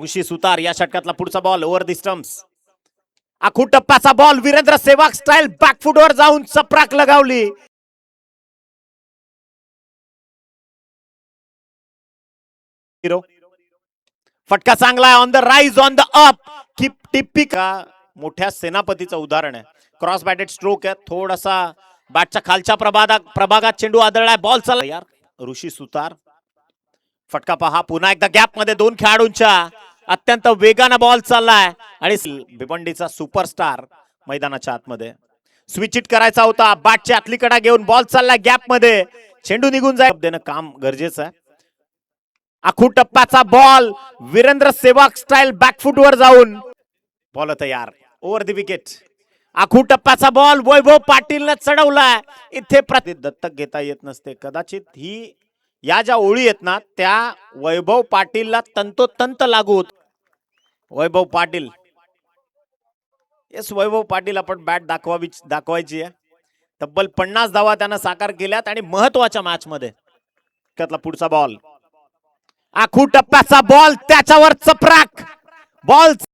ऋषी सुतार या षटकातला पुढचा ball over दी stumps. आखू टप्प्याचा बॉल वीरेंद्र सेहवाग स्टाईल बॅकफुटवर जाऊन चपराक लगावली. फटका चांगला आहे. On the rise on the up कीप टिप्पी का मोठ्या सेनापतीचं उदाहरण आहे. क्रॉस बॅटेड स्ट्रोक आहे. थोडासा बॅटच्या खालच्या प्रभागात चेंडू आदळलाय. बॉल चालला यार. ऋषी सुतार फटका पहा पुन्हा एकदा गॅप मध्ये दोन खेळाडूंच्या अत्यंत वेगानं बॉल चाललाय आणि भिवंडीचा सुपरस्टार मैदानाच्या आतमध्ये स्विच इट करायचा होता. बॅटच्या आतली कडा घेऊन बॉल चाललाय गॅप मध्ये. चेंडू निघून जाय देणं काम गरजेचं आहे. आखू टप्प्याचा बॉल वीरेंद्र सेहवाग स्टाईल बॅकफुटवर जाऊन बॉल तयार. Over the wicket. आखू टप्प्याचा बॉल वैभव पाटीलने चढवलाय. इथे दत्तक घेता येत नसते कदाचित. ही या ज्या ओळी आहेत ना त्या वैभव पाटीलला तंतोतंत लागू होत. वैभव पाटील येस वैभव पाटील आपण बॅट दाखवायची आहे. तब्बल 50 धावा त्यानं साकार केल्यात आणि महत्वाच्या मॅच मध्ये. पुढचा बॉल आखू टप्प्याचा बॉल त्याच्यावर चपराक बॉल